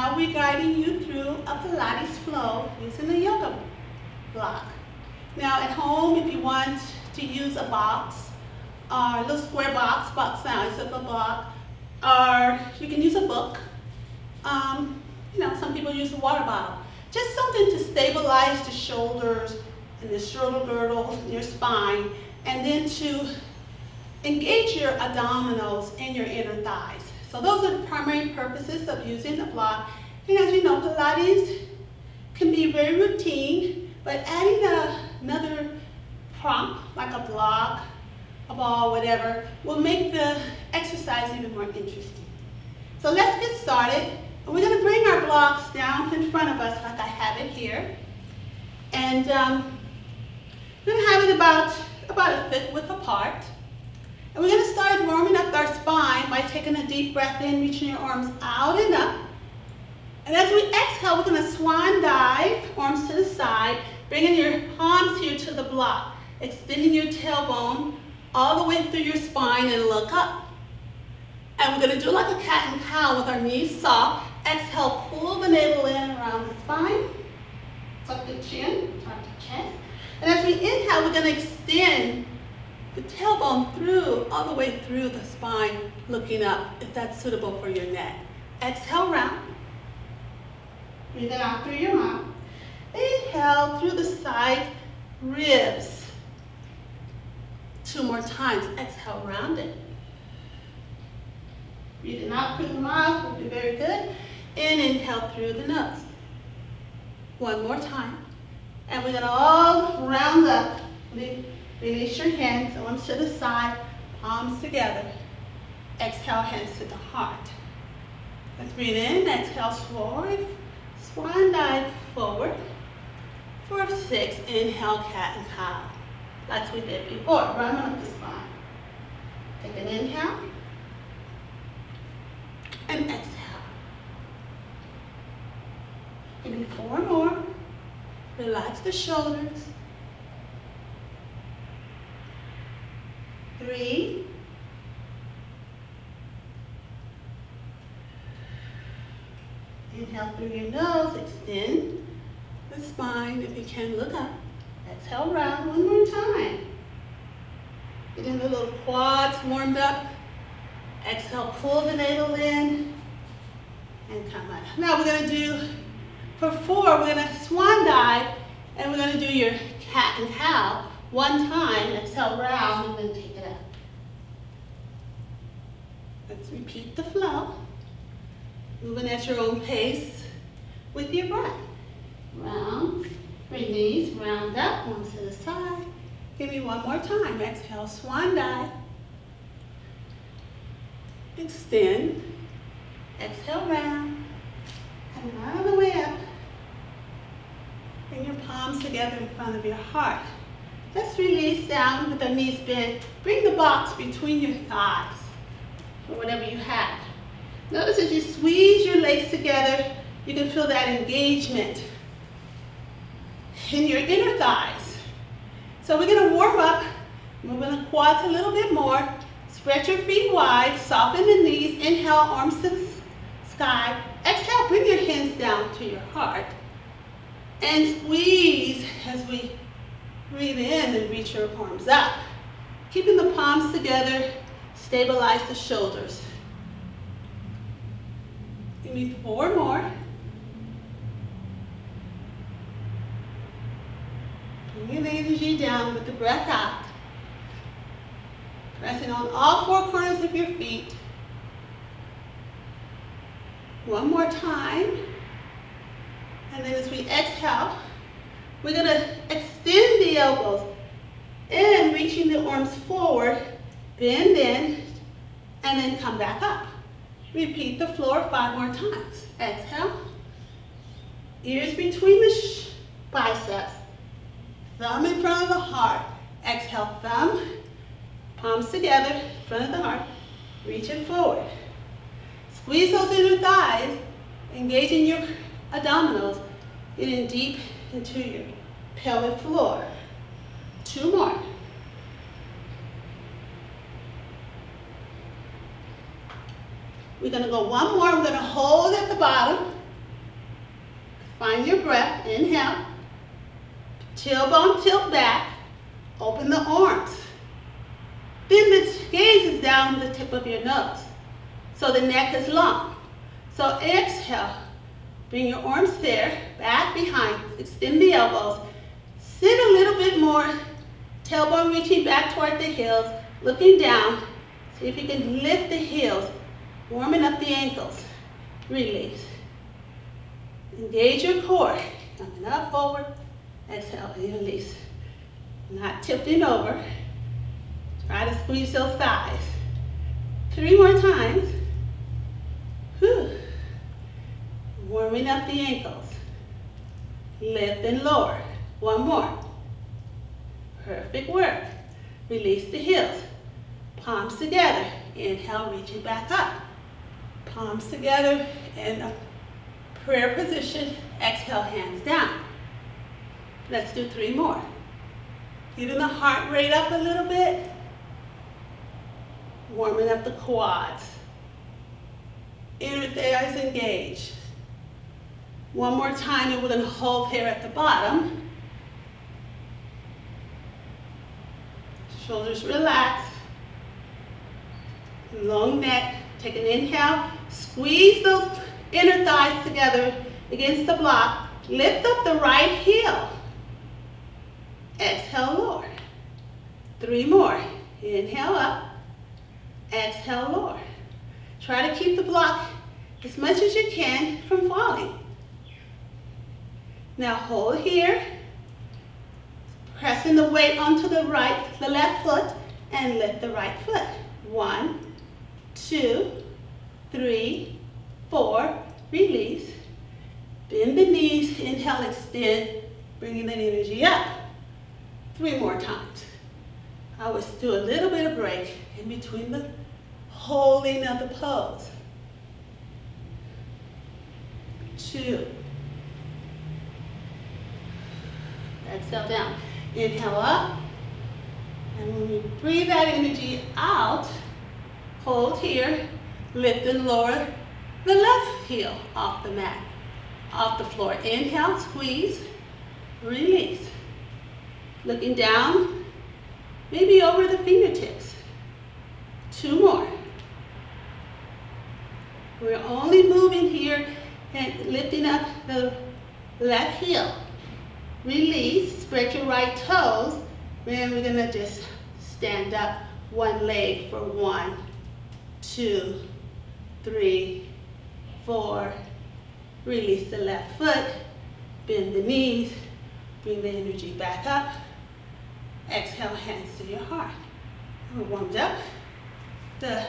now we're guiding you through a Pilates flow using the yoga block. Now at home, if you want to use a box, a little square box size of a block, or you can use a book. Some people use a water bottle. Just something to stabilize the shoulders and the shoulder girdle, your spine, and then to engage your abdominals and your inner thighs. So those are the primary purposes of using the block. And as you know, Pilates can be very routine, but adding another prompt, like a block, a ball, whatever, will make the exercise even more interesting. So let's get started. And we're going to bring our blocks down in front of us like I have it here. And we're going to have it about a foot width apart. And we're going to start warming up our spine by taking a deep breath in, reaching your arms out and up. And as we exhale, we're going to swan dive, arms to the side, bringing your palms here to the block, extending your tailbone all the way through your spine and look up. And we're going to do like a cat and cow with our knees soft. Exhale, pull the navel in around the spine. Tuck the chin, tuck the chest. And as we inhale, we're going to extend the tailbone through, all the way through the spine, looking up, if that's suitable for your neck. Exhale, round. Breathe it out through your mouth. Inhale through the side ribs. 2 more times. Exhale, round it. Breathing out through the mouth will be very good. And inhale through the nose. 1 more time. And we're going to all round up. Release your hands, arms to the side, palms together. Exhale, hands to the heart. Let's breathe in. Exhale, swan dive forward. For 6, inhale, cat and cow. Like we did before, run up the spine. Take an inhale. And exhale. Give me 4 more. Relax the shoulders. 3. Inhale through your nose, extend the spine. If you can, look up. Exhale, round 1 more time. Getting the little quads warmed up. Exhale, pull the navel in and come up. Now we're going to do, for 4, we're going to swan dive, and we're going to do your cat and cow 1 time. Exhale, round, and then take it up. Let's repeat the flow. Moving at your own pace with your breath. Round, release, round up, arms to the side. Give me 1 more time. Exhale, swan dive. Extend. Exhale, round. Come all the way up. Bring your palms together in front of your heart. Let's release down with the knees bent. Bring the box between your thighs, or whatever you have. Notice as you squeeze your legs together, you can feel that engagement in your inner thighs. So we're going to warm up, moving the quads a little bit more. Spread your feet wide, soften the knees. Inhale, arms to the sky. Exhale, bring your hands down to your heart. And squeeze as we breathe in and reach your arms up. Keeping the palms together, stabilize the shoulders. Give me 4 more. Bring the energy down with the breath out. Pressing on all 4 corners of your feet. 1 more time. And then as we exhale, we're going to extend the elbows and reaching the arms forward, bend in, and then come back up. Repeat the floor 5 more times. Exhale. Ears between the biceps. Thumb in front of the heart. Exhale, thumb. Palms together in front of the heart. Reach it forward. Squeeze those inner thighs. Engaging your abdominals. Getting deep into your pelvic floor. 2 more. We're going to go 1 more. We're going to hold at the bottom. Find your breath. Inhale. Tailbone tilt back. Open the arms. Then the gaze is down the tip of your nose. So the neck is long. So exhale. Bring your arms there, back behind. Extend the elbows. Sit a little bit more. Tailbone reaching back toward the heels. Looking down. See if you can lift the heels. Warming up the ankles. Release. Engage your core. Coming up, forward. Exhale and release. Not tipping over. Try to squeeze those thighs. 3 more times. Whew. Warming up the ankles. Lift and lower. 1 more. Perfect work. Release the heels. Palms together. Inhale, reaching back up. Palms together in a prayer position. Exhale, hands down. Let's do 3 more. Getting the heart rate up a little bit. Warming up the quads. Inner thighs engaged. 1 more time, and we're going to hold here at the bottom. Shoulders relaxed. Long neck. Take an inhale. Squeeze those inner thighs together against the block. Lift up the right heel. Exhale, lower. 3 more. Inhale up. Exhale, lower. Try to keep the block as much as you can from falling. Now hold here. Pressing the weight onto the left foot, and lift the right foot. 1, 2, 3, 4. Release. Bend the knees. Inhale, extend, bringing that energy up. 3 more times. I always do a little bit of break in between the holding of the pose. 2. Exhale down. Inhale up. And when we breathe that energy out, hold here. Lift and lower the left heel off the mat, off the floor. Inhale, squeeze, release. Looking down, maybe over the fingertips. 2 more. We're only moving here and lifting up the left heel. Release, spread your right toes. Then we're gonna just stand up 1 leg for 1, 2, 3, 4. Release the left foot, bend the knees, bring the energy back up. Exhale, hands to your heart. We're warmed up. The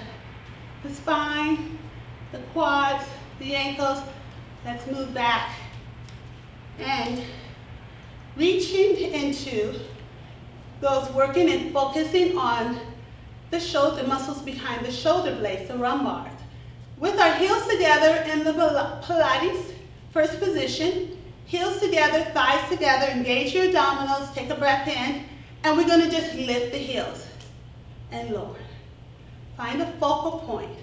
spine, the quads, the ankles. Let's move back and reaching into those working and focusing on the shoulder muscles behind the shoulder blades, the lumbars. With our heels together in the Pilates, first position, heels together, thighs together, engage your abdominals, take a breath in, and we're gonna just lift the heels and lower. Find a focal point.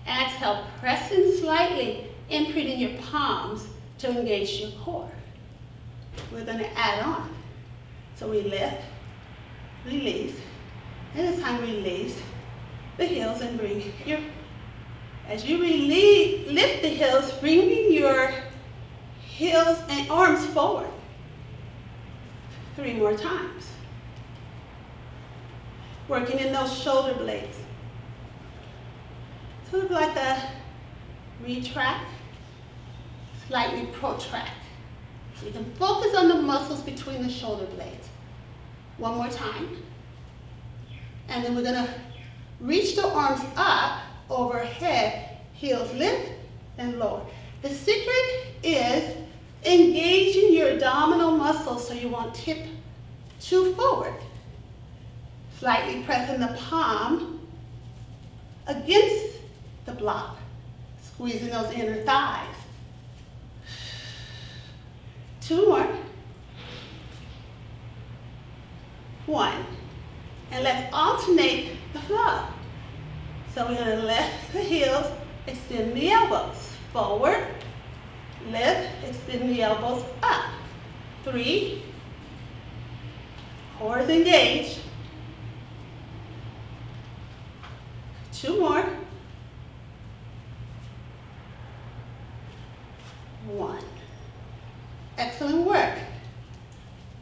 Exhale, pressing slightly, imprinting your palms to engage your core. We're gonna add on. So we lift, release, and this time release the heels and bring your, as you release, lift the heels, bringing your heels and arms forward. 3 more times. Working in those shoulder blades. Sort of like a retract, slightly protract. So you can focus on the muscles between the shoulder blades. 1 more time. And then we're gonna reach the arms up, overhead, heels lift and lower. The secret is engaging your abdominal muscles so you won't tip too forward. Slightly pressing the palm against the block, squeezing those inner thighs. 2 more. 1. And let's alternate the flow. So we're going to lift the heels, extend the elbows, forward, lift, extend the elbows up. 3, core is engaged. 2 more. 1. Excellent work.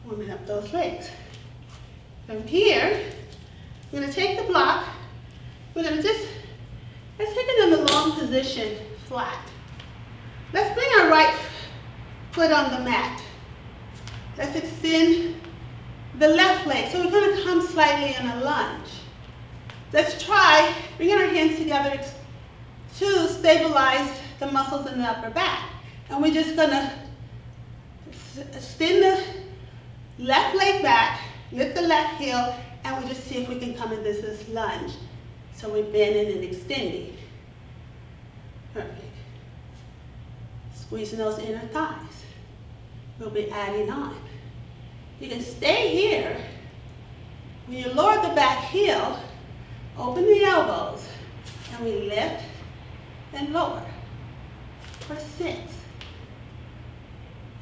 Warming up those legs. From here, we're going to take the block. We're going to let's take it in the long position, flat. Let's bring our right foot on the mat. Let's extend the left leg. So we're going to come slightly in a lunge. Let's try bringing our hands together to stabilize the muscles in the upper back. And we're just going to extend the left leg back, lift the left heel, and we just see if we can come into this lunge. So we're bending and extending. Perfect. Squeezing those inner thighs. We'll be adding on. You can stay here. When you lower the back heel, open the elbows, and we lift and lower for 6.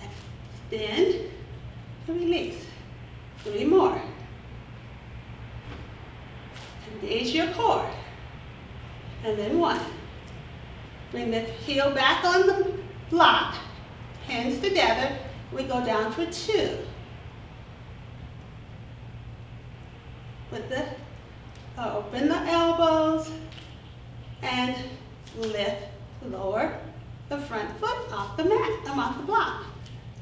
Extend and release. 3 more. Engage your core. And then 1. Bring the heel back on the block, hands together. We go down for 2. Open the elbows and lift, lower the front foot off the mat, off the block.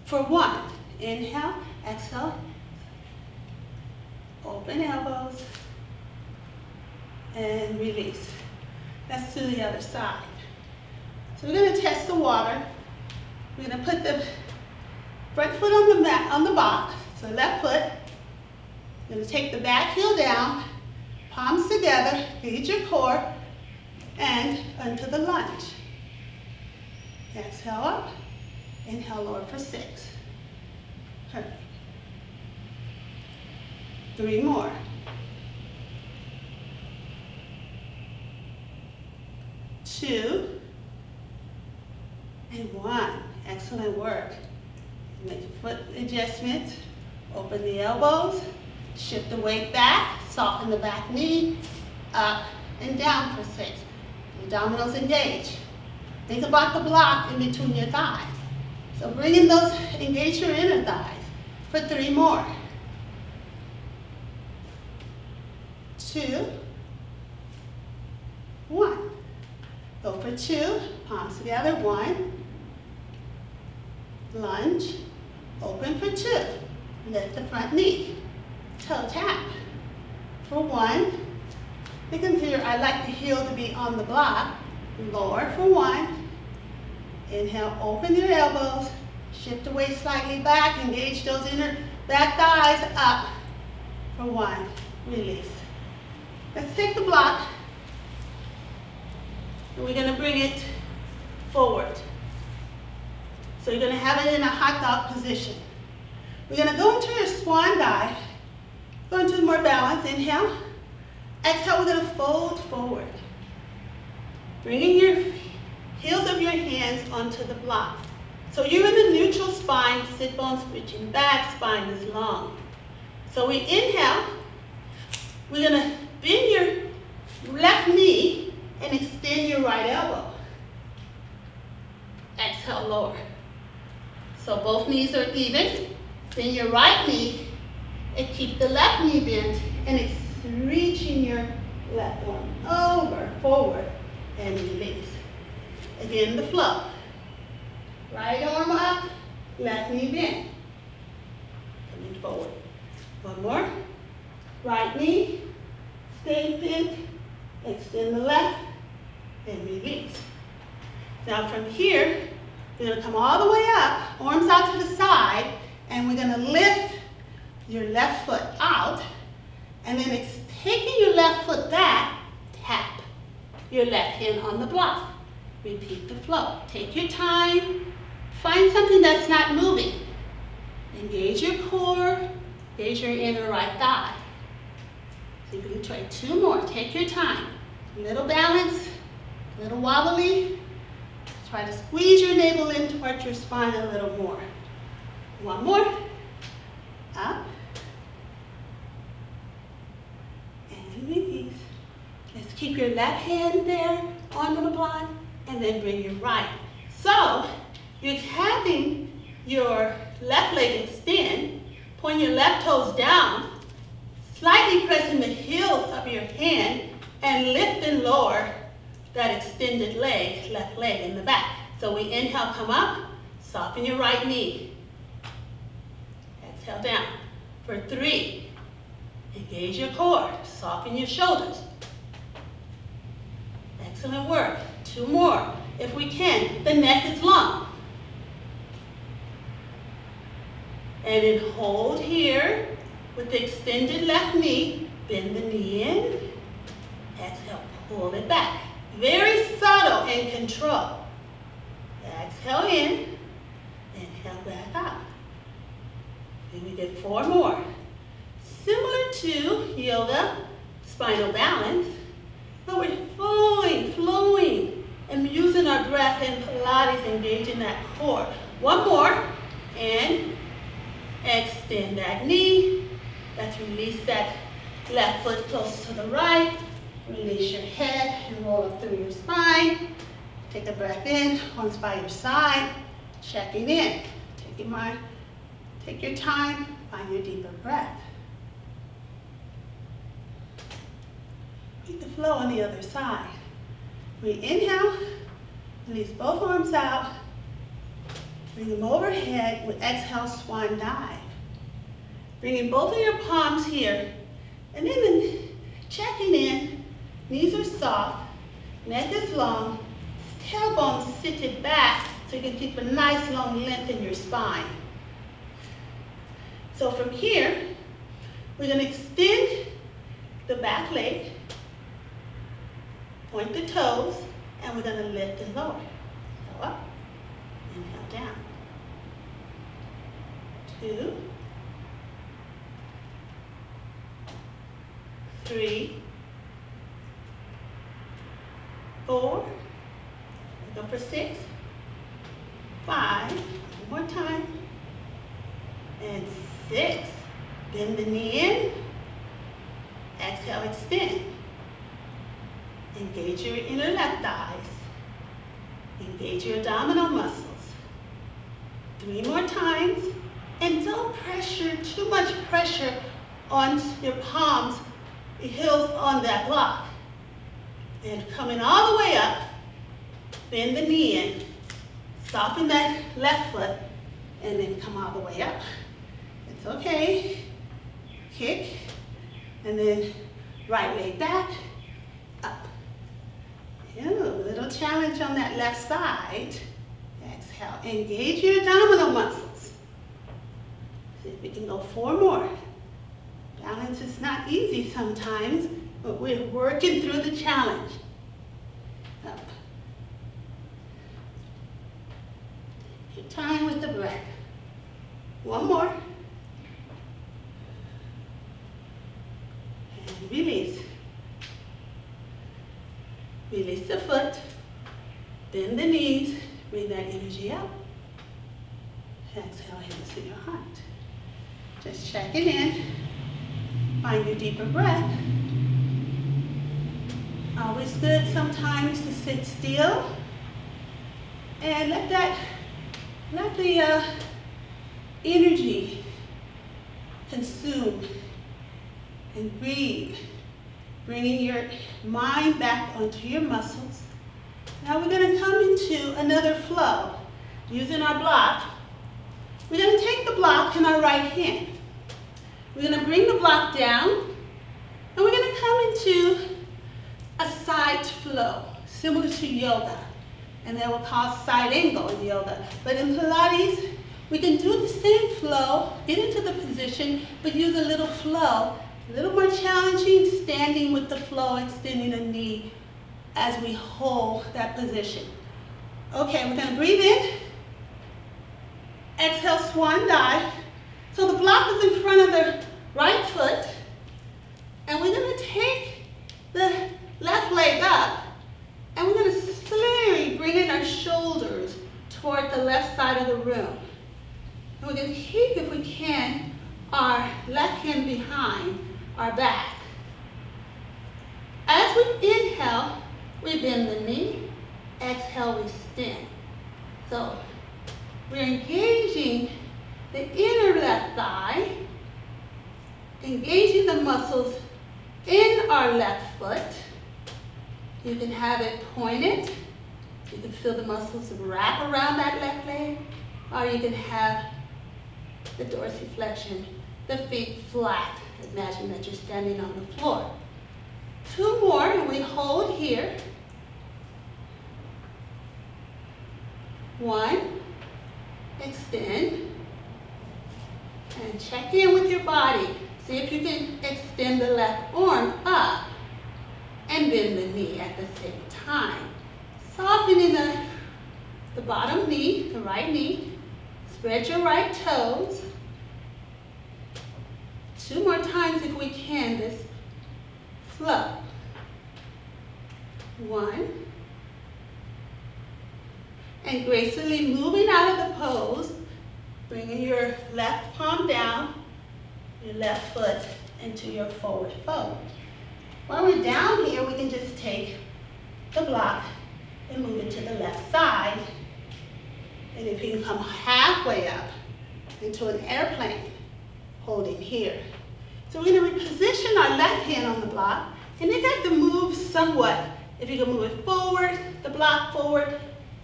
For 1, inhale, exhale, open elbows, and release. Let's do the other side. So we're going to test the water. We're going to put the front foot on the mat, on the box, so left foot. We're going to take the back heel down, palms together, engage your core, and into the lunge. Exhale up, inhale lower for 6. Perfect. 3 more. 2 and 1. Excellent work. Make foot adjustments. Open the elbows. Shift the weight back. Soften the back knee. Up and down for 6. Abdominals engage. Think about the block in between your thighs. So bring in those, engage your inner thighs for 3 more. 2, 1. Go for 2, palms together, 1. Lunge, open for 2. Lift the front knee. Toe tap. For 1. You can hear, I like the heel to be on the block. Lower for 1. Inhale, open your elbows. Shift the weight slightly back. Engage those inner back thighs. Up for 1. Release. Let's take the block. And we're going to bring it forward. So you're going to have it in a hot dog position. We're going to go into your swan dive. Go into more balance. Inhale. Exhale, we're going to fold forward. Bringing your heels of your hands onto the block. So you're in the neutral spine, sit bones reaching back, spine is long. So we inhale. We're going to bend your left knee and extend your right elbow. Exhale, lower. So both knees are even. Bend your right knee and keep the left knee bent and reaching your left arm over, forward, and release. Again, the flow. Right arm up, left knee bent. Coming forward. 1 more. Right knee, stay bent, extend the left, and release. Now from here, you're going to come all the way up, arms out to the side, and we're going to lift your left foot out, and then taking your left foot back, tap your left hand on the block. Repeat the flow. Take your time. Find something that's not moving. Engage your core. Engage your inner right thigh. So you can try 2 more. Take your time. A little balance, a little wobbly. Try to squeeze your navel in towards your spine a little more. One more. Up. And release. Let's keep your left hand there on the block and then bring your right. So you're having your left leg extend, point your left toes down, slightly pressing the heels of your hand and lift and lower that extended leg, left leg in the back. So we inhale, come up, soften your right knee. Exhale down. For 3, engage your core, soften your shoulders. Excellent work. 2 more, if we can. The neck is long. And then hold here with the extended left knee, bend the knee in, exhale, pull it back. Very subtle and control. Exhale in, inhale back out. And we did 4 more. Similar to yoga, spinal balance, but we're flowing, and using our breath in Pilates, engaging that core. 1 more, and extend that knee. Let's release that left foot close to the right. Release your head and roll up through your spine. Take a breath in, arms by your side, checking in. Take your time, find your deeper breath. Keep the flow on the other side. We inhale, release both arms out, bring them overhead with exhale, swan dive. Bringing both of your palms here, and then checking in, knees are soft, neck is long, tailbone sitted back so you can keep a nice long length in your spine. So from here, we're going to extend the back leg, point the toes, and we're going to lift and lower. So up, inhale down. 2, 3, 4, go for 6, 5, one more time, and 6. Bend the knee in, exhale, extend. Engage your inner left thighs. Engage your abdominal muscles. 3 more times, and don't pressure, too much pressure on your palms, the heels on that block. And coming all the way up, bend the knee in, soften that left foot, and then come all the way up. It's okay. Kick, and then right leg back, up. Ew, little challenge on that left side. Exhale, engage your abdominal muscles. See if we can go 4 more. Balance is not easy sometimes, but we're working through the challenge. Up. Your time with the breath. 1 more. And release. Release the foot. Bend the knees. Bring that energy out. Exhale, hands to your heart. Just check it in. Find your deeper breath. Always good sometimes to sit still and let the energy consume and breathe, bringing your mind back onto your muscles. Now we're going to come into another flow. Using our block, we're going to take the block in our right hand. We're going to bring the block down, and we're going to come into a side flow, similar to yoga. And that will call side angle in yoga. But in Pilates, we can do the same flow, get into the position, but use a little flow. A little more challenging, standing with the flow, extending the knee as we hold that position. Okay, we're going to breathe in. Exhale, swan dive. So the block is in front of the right foot. And we're going to take the left leg up. And we're going to slowly bring in our shoulders. our left hand behind our back. As we inhale, we bend the knee. Exhale, we extend. So we're engaging the inner left thigh, engaging the muscles in our left foot. You can have it pointed. You can feel the muscles wrap around that left leg, or you can have the dorsiflexion, the feet flat. Imagine that you're standing on the floor. 2 more, and we hold here. 1, extend, and check in with your body. See if you can extend the left arm up and bend the knee at the same time. Softening the bottom knee, the right knee. Spread your right toes. 2 more times if we can, this flow. 1. And gracefully moving out of the pose, bringing your left palm down, your left foot into your forward fold. While we're down here, we can just take the block and move it to the left side. And if you can come halfway up into an airplane, holding here. So we're going to reposition our left hand on the block, and you have to move somewhat. If you can move it forward, the block forward,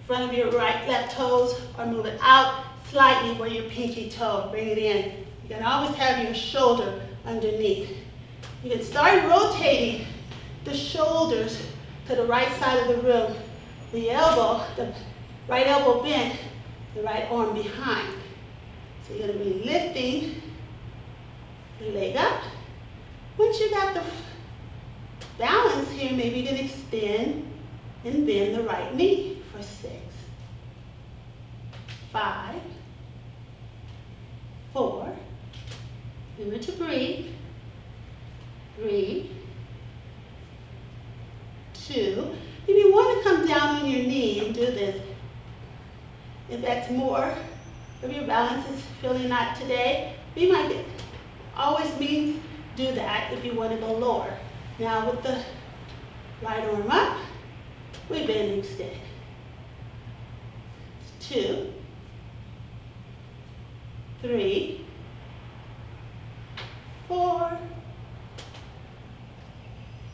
front of your left toes, or move it out slightly where your pinky toe, bring it in. You can always have your shoulder underneath. You can start rotating the shoulders to the right side of the room. The elbow, the right elbow bent, the right arm behind. So you're going to be lifting your leg up. Once you got the balance here, maybe you can extend and bend the right knee for 6, 5, 4. Remember to breathe. 3, 2. If you want to come down on your knee and do this, if that's more, if your balance is feeling not today, you might always means do that if you want to go lower. Now with the right arm up, we bend and extend. 2, 3, 4,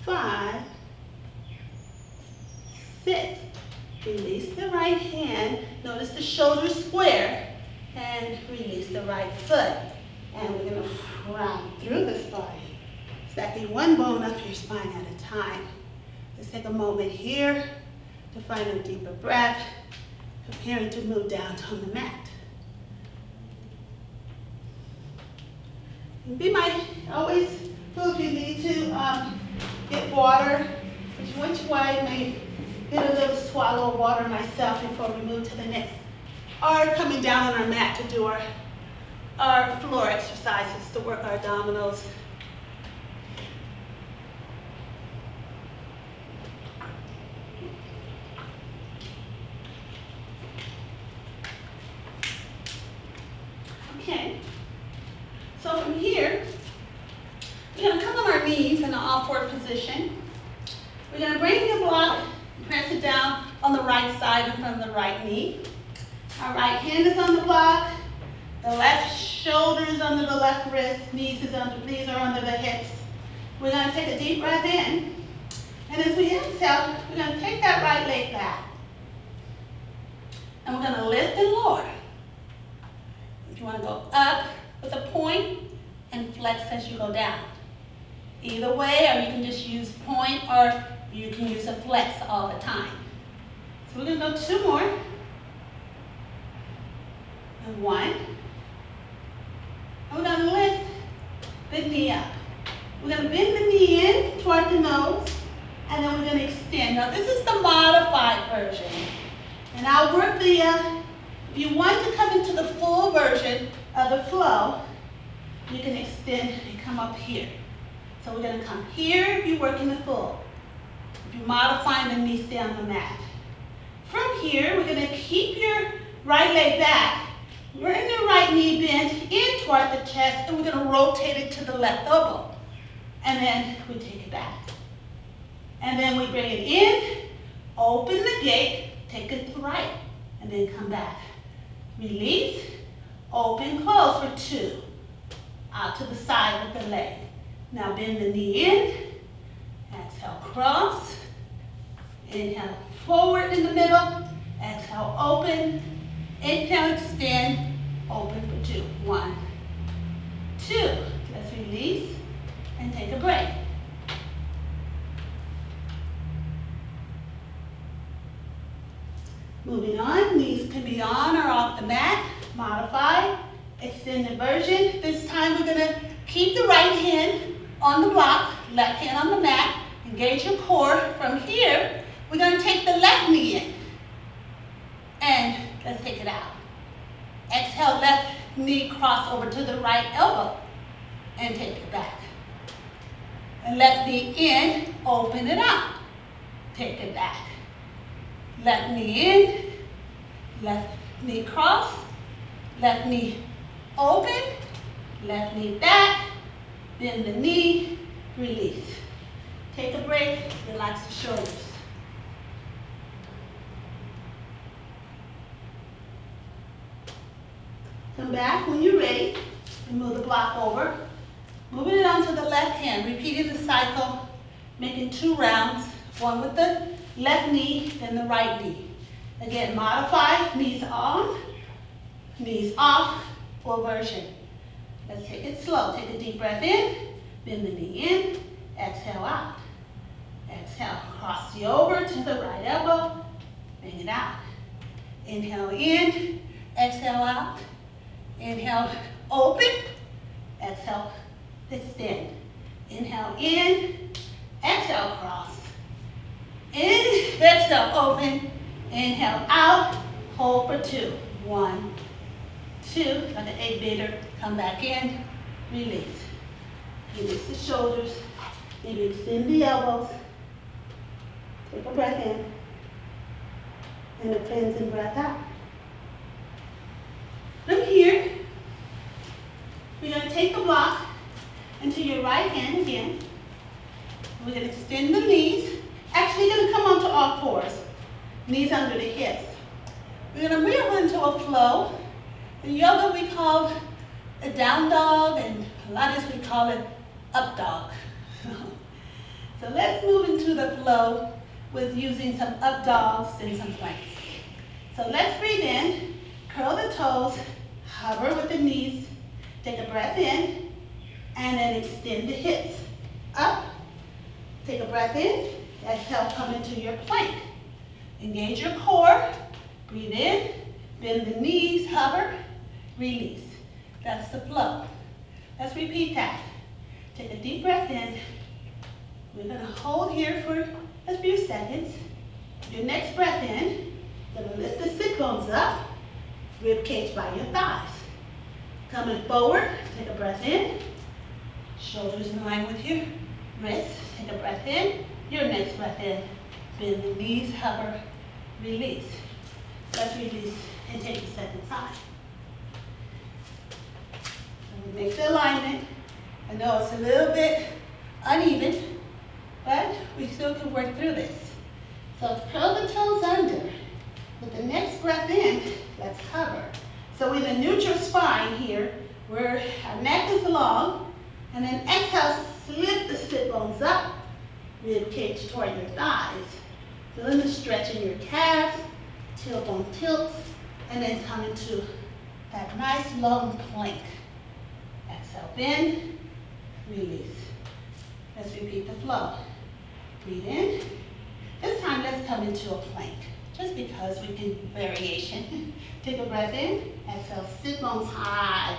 5, 6. Release the right hand. Notice the shoulders square. And release the right foot. And we're going to round through the spine. Exactly 1 bone up your spine at a time. Let's take a moment here to find a deeper breath, preparing to move down on the mat. You might always feel if you need to get water, which way may get a little swallow of water myself before we move to the next. Or coming down on our mat to do our floor exercises to work our abdominals. Okay, so from here, we're going to come on our knees in an all-four position. We're going to bring the block, press it down on the right side in front of the right knee. Our right hand is on the block. The left shoulder is under the left wrist. Knees are under the hips. We're going to take a deep breath in. And as we exhale, we're going to take that right leg back. And we're going to lift and lower. If you want to go up with a point and flex as you go down. Either way, or you can just use point, or you can use a flex all the time. So we're going to go 2 more. And 1. And we're going to lift the knee up. We're going to bend the knee in toward the nose, and then we're going to extend. Now this is the modified version. And I'll work the, if you want to come into the full version of the flow, you can extend and come up here. So we're going to come here if you're working the full. If you're modifying, the knee stay on the mat. From here, we're going to keep your right leg back Bring your right knee bent in toward the chest, and we're going to rotate it to the left elbow. And then we take it back. And then we bring it in, open the gate, take it to the right, and then come back. Release, open, close for 2. Out to the side with the leg. Now bend the knee in, exhale, cross. Inhale, forward in the middle, exhale, open. Inhale, extend, open for 2. 1, 2. Let's release and take a break. Moving on, knees can be on or off the mat. Modify, extended version. This time we're going to keep the right hand on the block, left hand on the mat. Engage your core. From here, we're going to take the left knee in. And let's take it out. Exhale, left knee cross over to the right elbow. And take it back. And left knee in, open it up. Take it back. Left knee in, left knee cross, left knee open, left knee back, bend the knee, release. Take a break, relax the shoulders. Come back when you're ready and move the block over. Moving it onto the left hand, repeating the cycle, making 2 rounds, one with the left knee, then the right knee. Again, modify, knees on, knees off, full version. Let's take it slow. Take a deep breath in, bend the knee in, exhale out. Exhale, cross you over to the right elbow, bring it out. Inhale in, exhale out. Inhale, open, exhale, extend. Inhale in, exhale, cross. In, exhale, open, inhale out, hold for 2. 1, 2, like an 8-beater, come back in, release. Release the shoulders, maybe extend the elbows. Take a breath in, and a cleansing breath out. From here, we're going to take the block into your right hand again. We're going to extend the knees. Actually, you're going to come onto all 4s, knees under the hips. We're going to move into a flow. In yoga, we call a down dog, and Pilates, we call it up dog. So let's move into the flow with using some up dogs and some planks. So let's breathe in, curl the toes, hover with the knees, take a breath in, and then extend the hips. Up, take a breath in, exhale, come into your plank. Engage your core, breathe in, bend the knees, hover, release. That's the flow. Let's repeat that. Take a deep breath in. We're gonna hold here for a few seconds. Your next breath in, gonna lift the sit bones up, rib cage by your thighs. Coming forward, take a breath in. Shoulders in line with your wrists. Take a breath in. Your next breath in. Bend the knees, hover, release. Let's release and take the second side. So we make the alignment. I know it's a little bit uneven, but we still can work through this. So curl the toes under. With the next breath in, let's hover. So in a neutral spine here, where our neck is long, and then exhale, lift the sit bones up, rib cage toward your thighs. Feeling the stretch in your calves, tailbone tilts, and then come into that nice long plank. Exhale, bend, release. Let's repeat the flow. Breathe in. This time, let's come into a plank, just because we can variation. Take a breath in, exhale, sit bones high.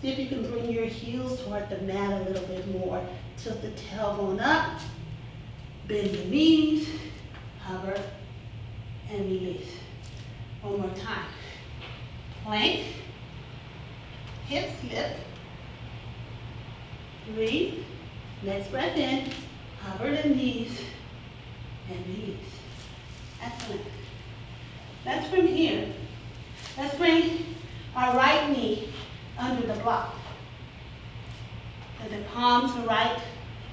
See if you can bring your heels toward the mat a little bit more. Tilt the tailbone up, bend the knees, hover, and release. One more time. Plank, hips lift, breathe. Next breath in, hover the knees, and release. Excellent. Let's from here, let's bring our right knee under the block. And the palms are right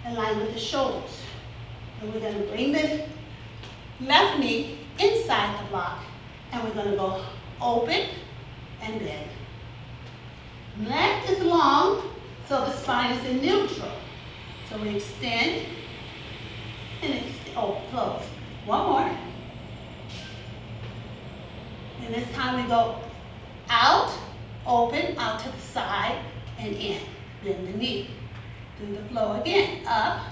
in line with the shoulders. And we're going to bring the left knee inside the block. And we're going to go open and bend. Neck is long, so the spine is in neutral. So we extend and extend, close. One more. And this time we go out, open, out to the side, and in. Bend the knee. Do the flow again. Up,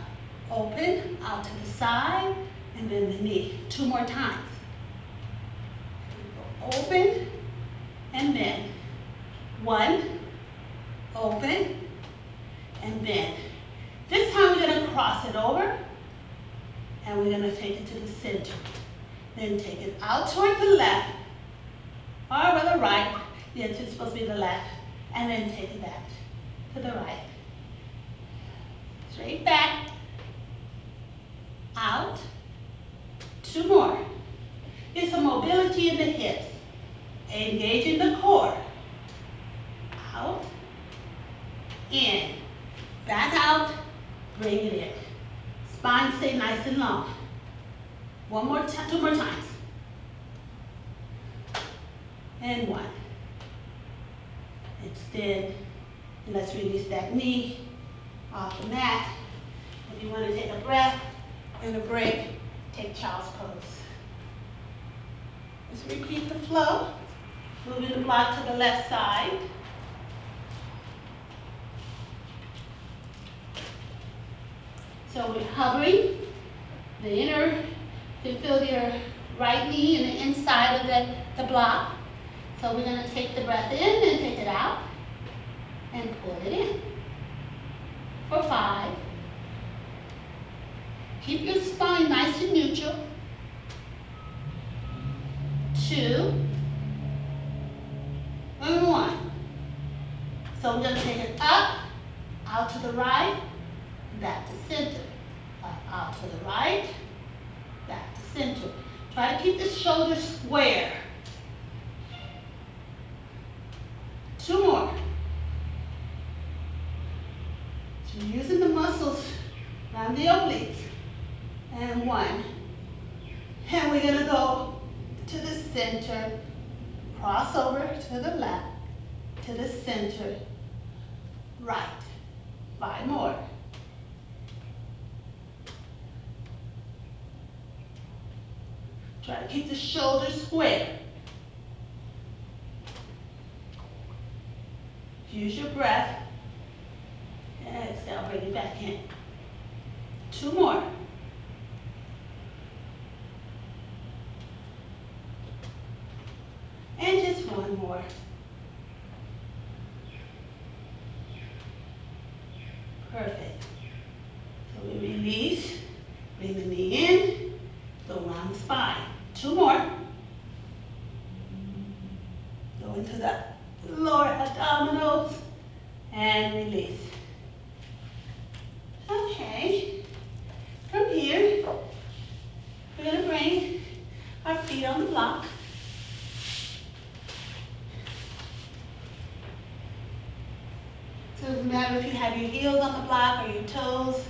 open, out to the side, and bend the knee. 2 more times. Go open and bend. 1, open, and bend. This time we're going to cross it over, and we're going to take it to the center. Then take it out toward the left, or with the right. Yes, it's supposed to be the left. And then take it back to the right. Straight back, out, 2 more. Get some mobility in the hips. Engaging the core. Out, in, back out, bring it in. Spine stay nice and long. 2 more times. And 1. Extend, and let's release that knee off the mat. If you want to take a breath and a break, take child's pose. Let's repeat the flow. Moving the block to the left side. So we're hovering. The inner, you can feel your right knee in the inside of the block. So we're going to take the breath in and take it out and pull it in. For 5. Keep your spine nice and neutral. 2. And 1. So we're going to take it up, out to the right, back to center. Up, out to the right, back to center. Try to keep the shoulders square. 2 more. So you're using the muscles around the obliques. And 1. And we're going to go to the center, cross over to the left, to the center, right. 5 more. Try to keep the shoulders square. Use your breath. And exhale, bring it back in. 2 more. And just 1 more. Perfect. So we release, bring the knee in, go around the spine. 2 more. Go into the lower abdominals and release. Okay. From here, we're going to bring our feet on the block. So it doesn't matter if you have your heels on the block or your toes.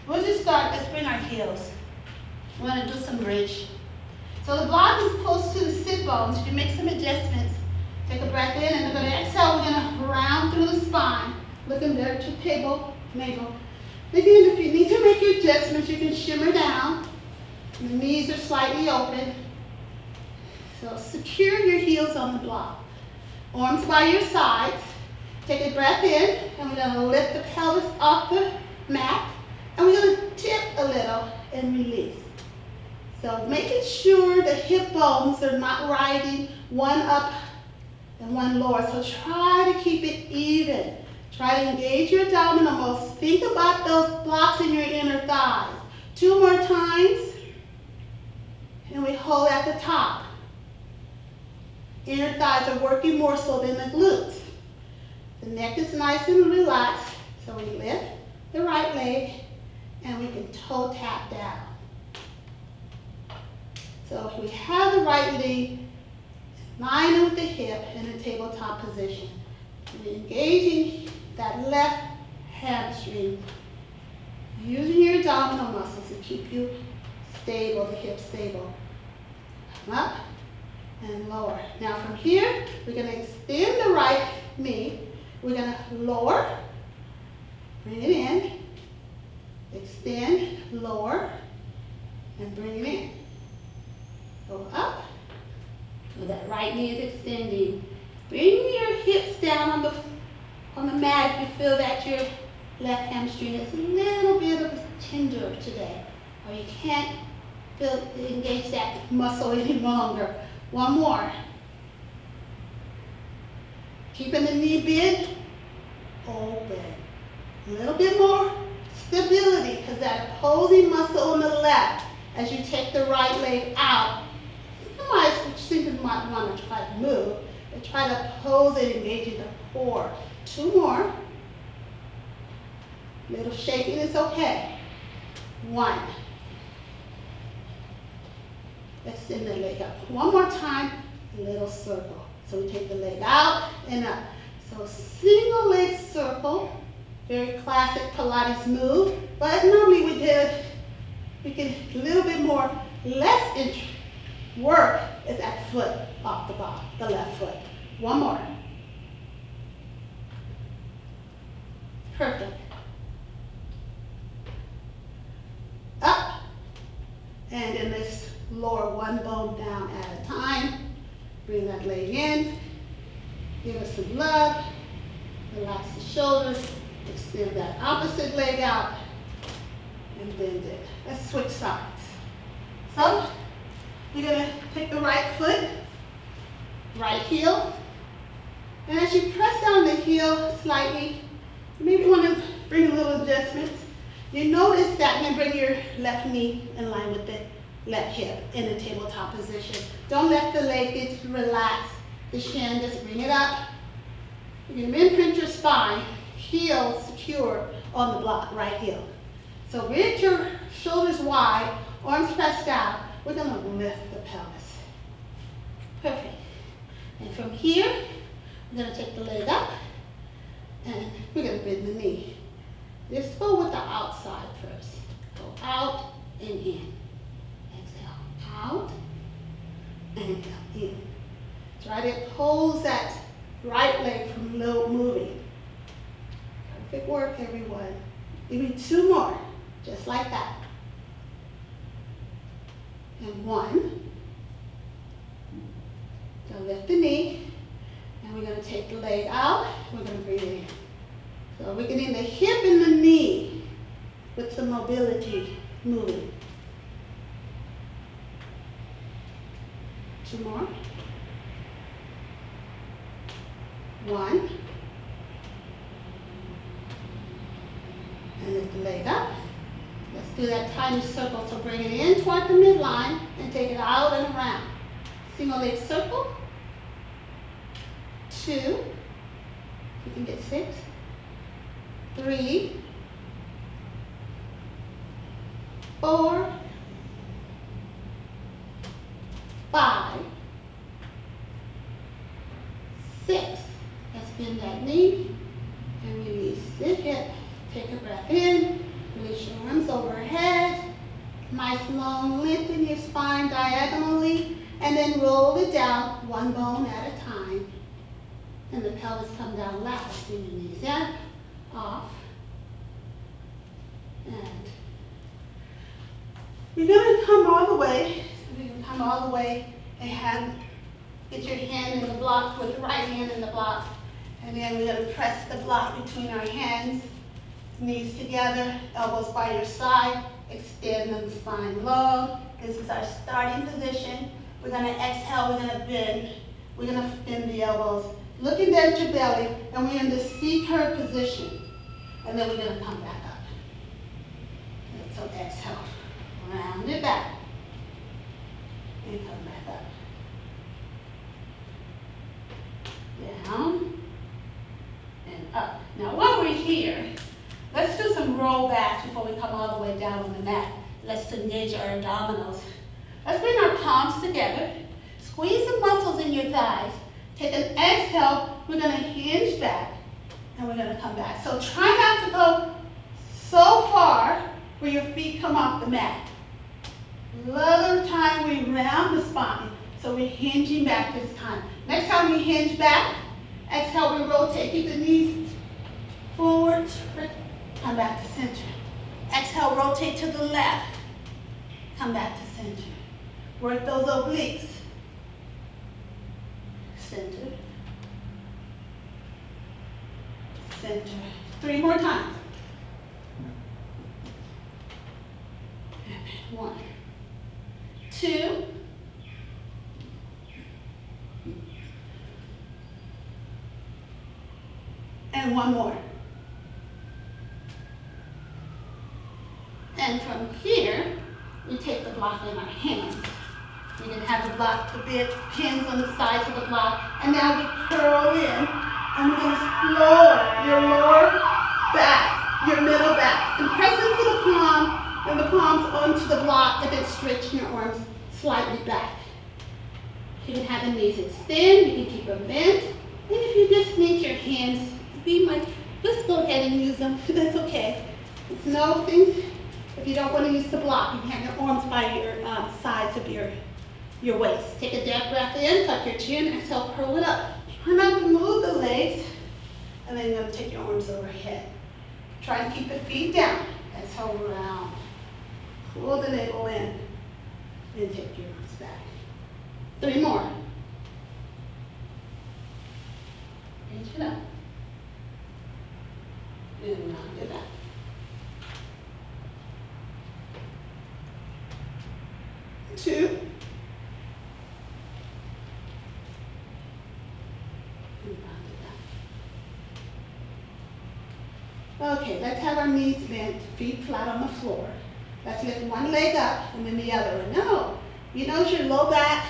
We'll just start, let's bring our heels. We're going to do some bridge. So the block is close to the sit bones. You can make some adjustments. Take a breath in, and we're going to exhale. We're going to round through the spine, looking there to navel. Again, if you need to make your adjustments, you can shimmer down. The knees are slightly open. So secure your heels on the block. Arms by your sides. Take a breath in, and we're going to lift the pelvis off the mat. And we're going to tip a little and release. So making sure the hip bones are not riding one up and one lower. So try to keep it even. Try to engage your abdominals. Think about those blocks in your inner thighs. 2 more times. And we hold at the top. Inner thighs are working more so than the glutes. The neck is nice and relaxed. So we lift the right leg and we can toe tap down. So if we have the right leg lining with the hip in a tabletop position. You're engaging that left hamstring, using your abdominal muscles to keep you stable, the hip stable. Come up and lower. Now from here, we're going to extend the right knee. We're going to lower, bring it in, extend, lower, and bring it in. Go up. So that right knee is extending. Bring your hips down on the mat if you feel that your left hamstring is a little bit of a tender today, or you can't engage that muscle any longer. One more. Keeping the knee bend open. A little bit more stability, because that opposing muscle on the left, as you take the right leg out, you might want to try to move, but try to oppose it, engaging the core. Two more. Little shaking is okay. One. Extend the leg up. One more time, little circle. So we take the leg out and up. So single leg circle, very classic Pilates move, but normally we get a little bit more, less work is that foot off the bottom, the left foot. One more. Perfect. Up. And then let's lower one bone down at a time. Bring that leg in. Give us some love. Relax the shoulders. Extend that opposite leg out. And bend it. Let's switch sides. So, you're going to take the right foot, right heel. And as you press down the heel slightly, you maybe want to bring a little adjustment. You notice that you bring your left knee in line with the left hip in a tabletop position. Don't let the leg get relaxed. The shin, just bring it up. You're going to imprint your spine, heel secure on the block, right heel. So get your shoulders wide, arms pressed out. We're going to lift the pelvis. Perfect. And from here, we're going to take the leg up, and we're going to bend the knee. Let's go with the outside first. Go out and in. Exhale, out and in. Try to oppose that right leg from moving. Perfect work, everyone. Give me two more, just like that. And one. So lift the knee, and we're going to take the leg out. We're going to bring it in. So we're getting the hip and the knee with some mobility moving. Two more. One. And lift the leg up. Let's do that tiny circle. So bring it in toward the midline and take it out and around. Single leg circle. Two. You can get 6. 3. 4. 5. 6. Let's bend that knee and release the hip. Take a breath in. Release your arms overhead. Nice long length in your spine diagonally. And then roll it down one bone at a time. And the pelvis come down last. Bring your knees in, off. And we're going to come all the way. We're going to come all the way and get your hand in the block with the right hand in the block. And then we're going to press the block between our hands. Knees together, elbows by your side, extend the spine long. This is our starting position. We're going to exhale, we're going to bend. We're going to bend the elbows, looking down at your belly, and we're in the C-curve position. And then we're going to come back up. And so exhale, round it back, and come back up. Down, and up. Now while we're here, let's do some roll backs before we come all the way down on the mat. Let's engage our abdominals. Let's bring our palms together. Square Squeeze the muscles in your thighs. Take an exhale. We're going to hinge back, and we're going to come back. So try not to go so far where your feet come off the mat. Another time we round the spine. So we're hinging back this time. Next time we hinge back, exhale, we rotate. Keep the knees forward. Come back to center. Exhale, rotate to the left. Come back to center. Work those obliques. Center. Center. 3 more times. 1, 2, and 1 more. And from here, we take the block in our hands. You can have the block, the big pins on the sides of the block, and now we curl in, and we're going to lower your lower back, your middle back, and press into the palm, and the palms onto the block, and then stretch your arms slightly back. You can have the knees extend, you can keep them bent, and if you just need your hands, just go ahead and use them, that's okay. It's no thing, if you don't want to use the block, you can have your arms by your sides of your waist. Take a deep breath in, tuck your chin, exhale, curl it up. Try not to move the legs, and then you're going to take your arms overhead. Try to keep the feet down. Exhale, round. Pull the navel in, and take your arms back. 3 more. Reach it up. And round it back. Two. Okay, let's have our knees bent, feet flat on the floor. Let's lift one leg up and then the other one. No, you notice your low back,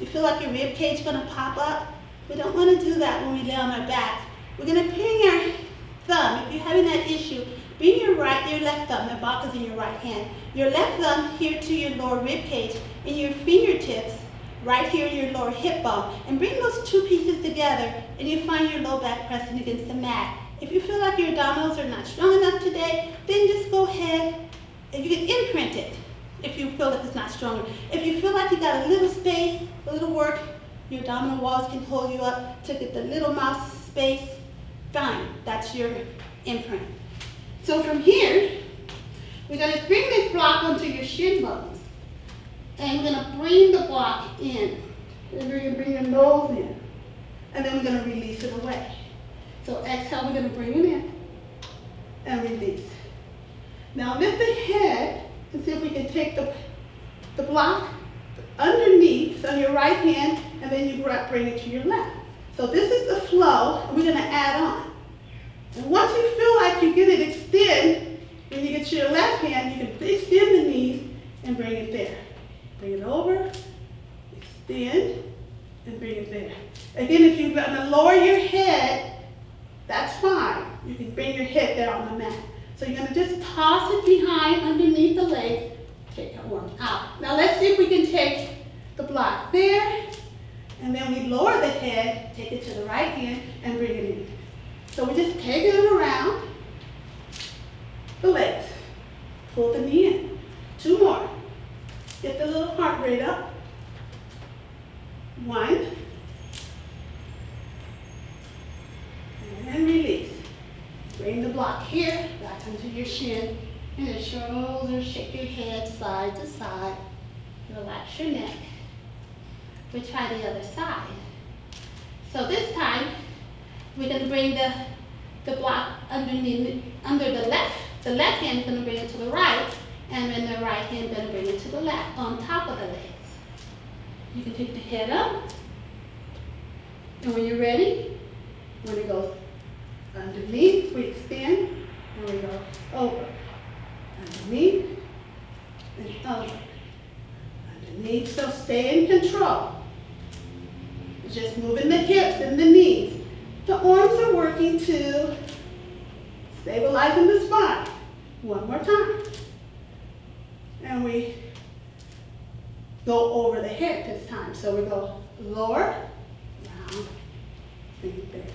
you feel like your rib cage is going to pop up. We don't want to do that when we lay on our back. We're going to bring our thumb, if you're having that issue, bring your left thumb, the back is in your right hand. Your left thumb here to your lower rib cage and your fingertips right here in your lower hip bone. And bring those 2 pieces together and you find your low back pressing against the mat. If you feel like your abdominals are not strong enough today, then just go ahead and you can imprint it if you feel like it's not stronger. If you feel like you got a little space, a little work, your abdominal walls can hold you up to get the little mouse space, fine, that's your imprint. So from here, we're going to bring this block onto your shin bones. And we're going to bring the block in. And we're going to bring your nose in. And then we're going to release it away. So exhale, we're going to bring it in and release. Now lift the head and see if we can take the block underneath on your right hand and then you bring it to your left. So this is the flow and we're going to add on. And once you feel like you get it extend, when you get to your left hand, you can extend the knees and bring it there. Bring it over, extend, and bring it there. Again, if you're going to lower your head, that's fine. You can bring your head there on the mat. So you're going to just toss it behind underneath the legs, take your arms out. Now let's see if we can take the block there, and then we lower the head, take it to the right hand, and bring it in. So we just take it around the legs. Pull the knee in. 2 more. Get the little heart rate up. 1. And release. Bring the block here, back onto your shin, and your shoulders, shake your head side to side. Relax your neck. We try the other side. So this time, we're going to bring the block underneath, under the left. The left hand is going to bring it to the right, and then the right hand is going to bring it to the left, on top of the legs. You can take the head up, and when you're ready, when it goes underneath, we extend, and we go over. Underneath, and over. Underneath, so stay in control. Just moving the hips and the knees. The arms are working to stabilizing the spine. 1 more time. And we go over the head this time. So we go lower, round, bring it back.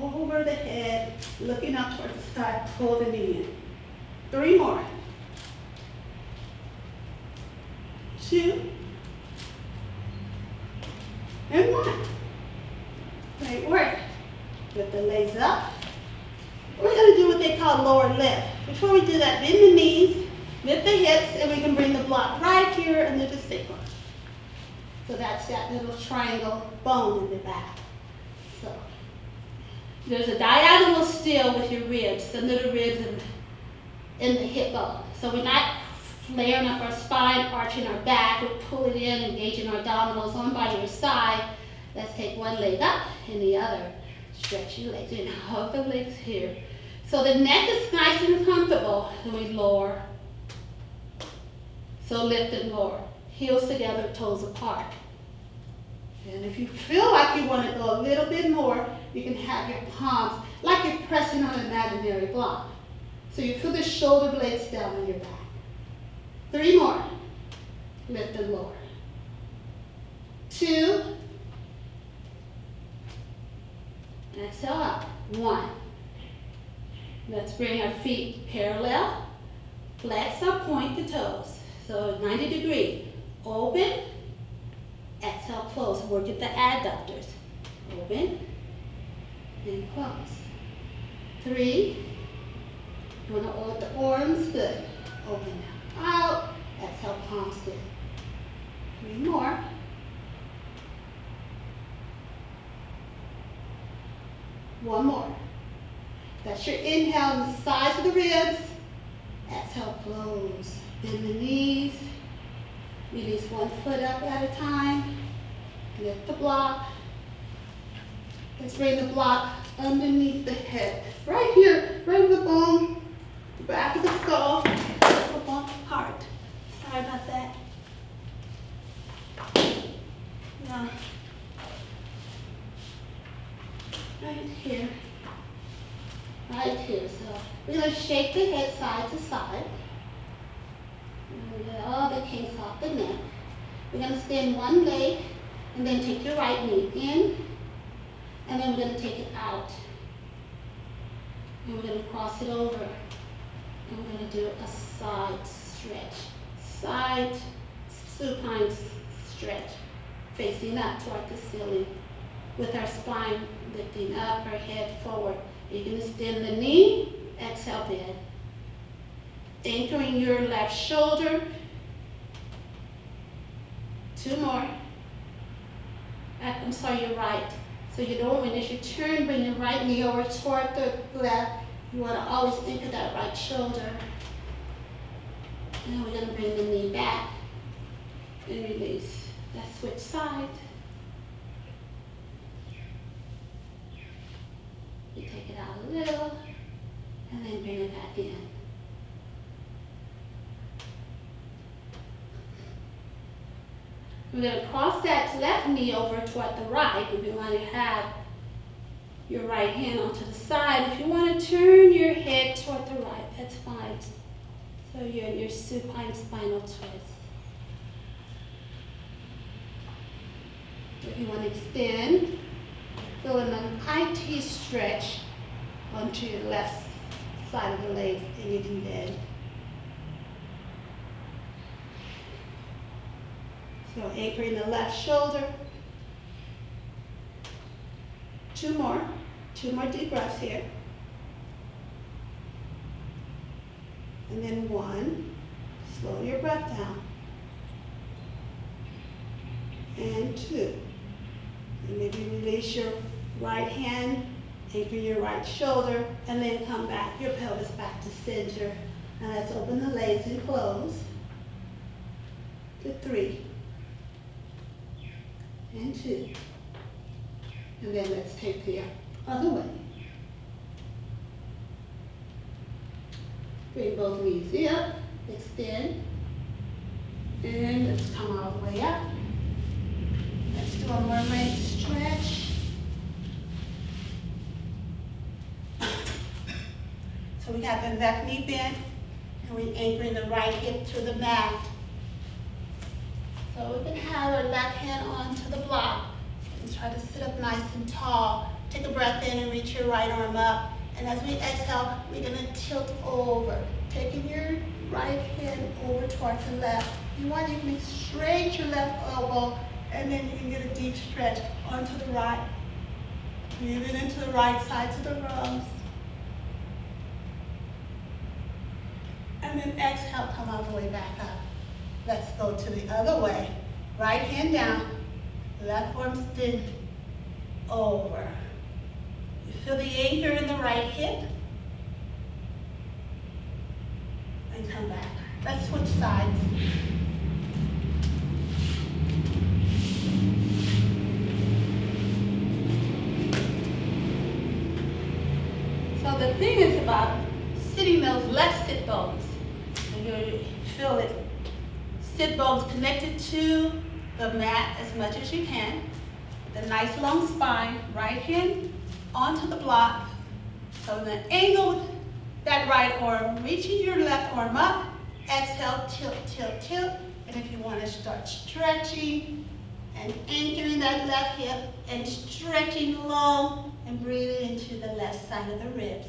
Over the head, looking up towards the sky, pull the knee in. 3 more. 2, and 1. Great work. Lift the legs up. We're going to do what they call lower lift. Before we do that, bend the knees, lift the hips, and we can bring the block right here under the sacrum. So that's that little triangle bone in the back. So there's a diagonal still with your ribs, the little ribs and the hip bone. So we're not flaring up our spine, arching our back. We're pulling in, engaging our abdominals on by your side. Let's take one leg up and the other. Stretch your legs and hug the legs here. So the neck is nice and comfortable. Then we lower. So lift and lower. Heels together, toes apart. And if you feel like you want to go a little bit more, you can have your palms like you're pressing on an imaginary block. So you feel the shoulder blades down on your back. 3 more. Lift and lower. 2. Exhale up. 1. Let's bring our feet parallel. Flex or point the toes. So 90 degree. Open. Exhale, close. Work at the adductors. Open and close. 3. You want to hold the arms good. Open now. Out. Exhale, palms good. 3 more. 1 more. That's your inhale on the sides of the ribs. Exhale, close. Bend the knees. Release 1 foot up at a time. Lift the block. Let's bring the block underneath the head. Right here, right in the bone, the back of the skull, the bone, heart. Sorry about that. Now, right here. Right here. So we're going to shake the head side to side. Get all the kinks off the neck. We're going to stand one leg and then take your right knee in, and then we're going to take it out. And we're going to cross it over. And we're going to do a side stretch. Side supine stretch, facing up toward the ceiling with our spine lifting up, our head forward. You're going to extend the knee, exhale, bend. Anchoring your left shoulder. 2 more. I'm sorry, your right. So you don't, when as you turn, bring your right knee over toward the left. You want to always anchor that right shoulder. And we're going to bring the knee back and release. Let's switch sides. You take it out a little, and then bring it back in. We're going to cross that left knee over toward the right. If you want to have your right hand onto the side. If you want to turn your head toward the right, that's fine. So you're in your supine spinal twist. If you want to extend, feel an IT stretch onto your left side of the leg, and you can bend. So anchoring the left shoulder. 2 more. 2 more deep breaths here. And then 1. Slow your breath down. And 2. And maybe release your right hand, anchor your right shoulder, and then come back, your pelvis back to center. And let's open the legs and close. To 3. And 2. And then let's take the other way. Bring both knees up, extend, and let's come all the way up. Let's do a mermaid stretch. So we have the left knee bent, and we're anchoring the right hip to the mat. So we can have our left hand onto the block and try to sit up nice and tall. Take a breath in and reach your right arm up. And as we exhale, we're gonna tilt over, taking your right hand over towards the left. You can straight your left elbow, and then you can get a deep stretch onto the right. Breathing into the right side to the rungs. And then exhale, come all the way back up. Let's go to the other way. Right hand down, left arm extend over. You feel the anchor in the right hip. And come back. Let's switch sides. So the thing is about sitting those left sit bones. And you feel it. Sit bones connected to the mat as much as you can. The nice long spine, right hand onto the block. So then angle with that right arm, reaching your left arm up. Exhale, tilt, tilt, tilt. And if you want to start stretching and anchoring that left hip and stretching long and breathing into the left side of the ribs.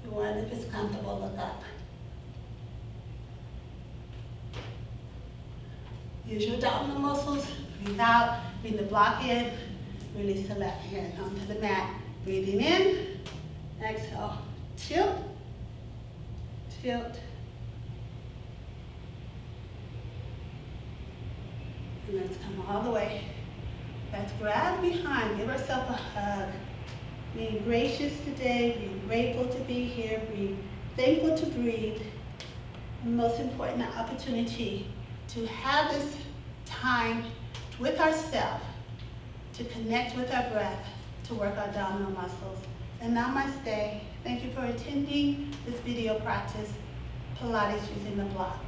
You want, if it's comfortable, look up. Use your abdominal muscles. Breathe out, bring the block in. Release the left hand onto the mat. Breathing in. Exhale. Tilt. Tilt. And let's come all the way. Let's grab behind. Give ourselves a hug. Being gracious today. Being grateful to be here. Being thankful to breathe. And most important, the opportunity to have this time with ourselves, to connect with our breath, to work our abdominal muscles. And namaste. Thank you for attending this video practice, Pilates using the block.